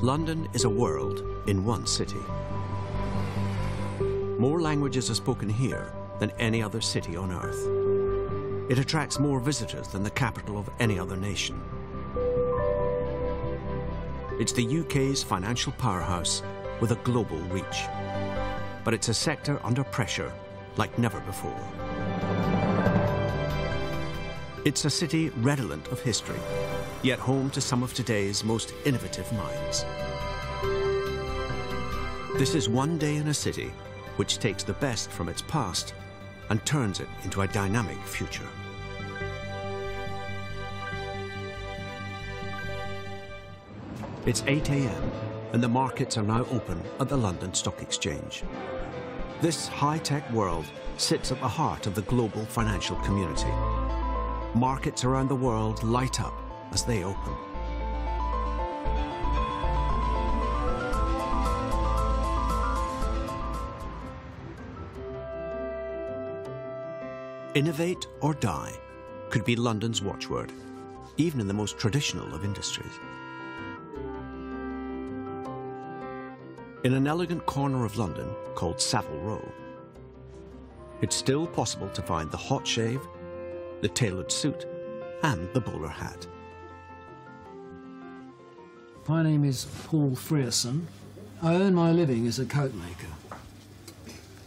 London is a world in one city. More languages are spoken here than any other city on earth. It attracts more visitors than the capital of any other nation. It's the UK's financial powerhouse with a global reach. But it's a sector under pressure like never before. It's a city redolent of history, yet home to some of today's most innovative minds. This is one day in a city which takes the best from its past and turns it into a dynamic future. It's 8 a.m. and the markets are now open at the London Stock Exchange. This high-tech world sits at the heart of the global financial community. Markets around the world light up as they open. Innovate or die could be London's watchword, even in the most traditional of industries. In an elegant corner of London called Savile Row, it's still possible to find the hot shave, the tailored suit, and the bowler hat. My name is Paul Frierson. I earn my living as a coat maker.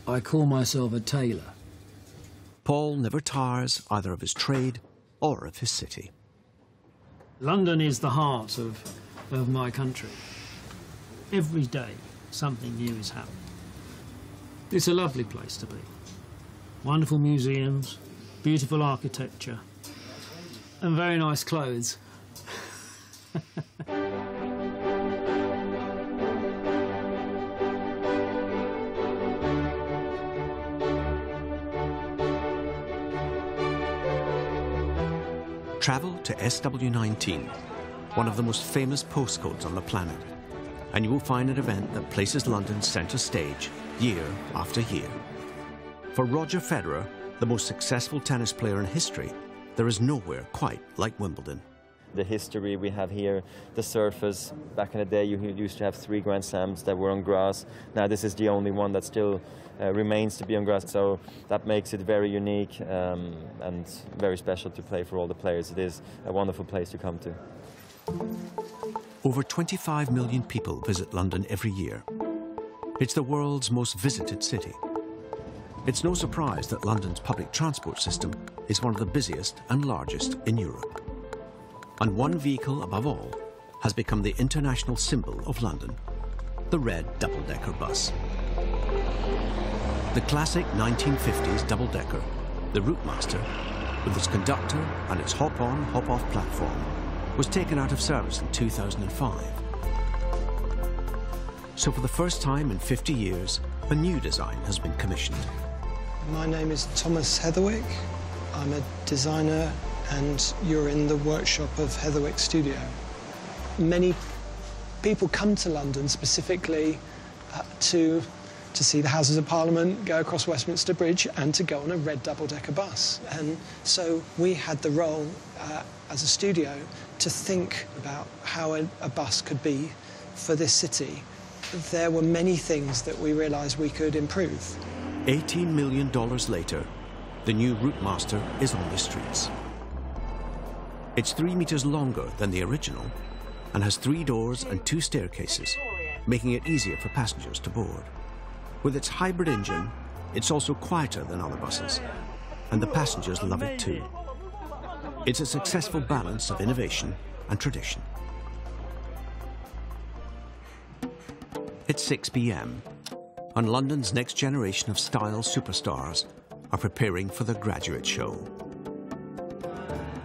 I call myself a tailor. Paul never tires either of his trade or of his city. London is the heart of my country. Every day, something new is happening. It's a lovely place to be. Wonderful museums, beautiful architecture, and very nice clothes. Travel to SW19, one of the most famous postcodes on the planet, and you will find an event that places London centre stage year after year. For Roger Federer, the most successful tennis player in history, there is nowhere quite like Wimbledon. The history we have here, the surface. Back in the day, you used to have 3 Grand Slams that were on grass. Now this is the only one that still remains to be on grass, so that makes it very unique and very special to play for all the players. It is a wonderful place to come to. Over 25 million people visit London every year. It's the world's most visited city. It's no surprise that London's public transport system is one of the busiest and largest in Europe. And one vehicle, above all, has become the international symbol of London, the red double-decker bus. The classic 1950s double-decker, the Routemaster, with its conductor and its hop-on, hop-off platform, was taken out of service in 2005. So for the first time in 50 years, a new design has been commissioned. My name is Thomas Heatherwick. I'm a designer and you're in the workshop of Heatherwick Studio. Many people come to London specifically to see the Houses of Parliament, go across Westminster Bridge and to go on a red double-decker bus. And so we had the role as a studio to think about how a bus could be for this city. There were many things that we realised we could improve. $18 million later, the new Routemaster is on the streets. It's 3 meters longer than the original and has 3 doors and 2 staircases, making it easier for passengers to board. With its hybrid engine, it's also quieter than other buses, and the passengers love it too. It's a successful balance of innovation and tradition. It's 6 p.m, and London's next generation of style superstars are preparing for the graduate show.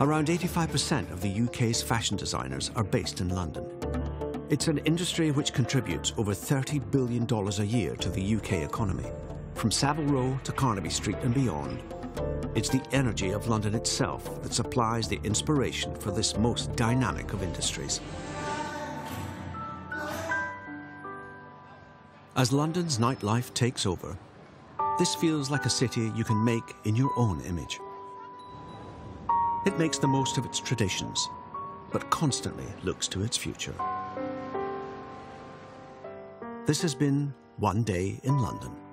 Around 85% of the UK's fashion designers are based in London. It's an industry which contributes over $30 billion a year to the UK economy. From Savile Row to Carnaby Street and beyond, it's the energy of London itself that supplies the inspiration for this most dynamic of industries. As London's nightlife takes over, this feels like a city you can make in your own image. It makes the most of its traditions, but constantly looks to its future. This has been One Day in London.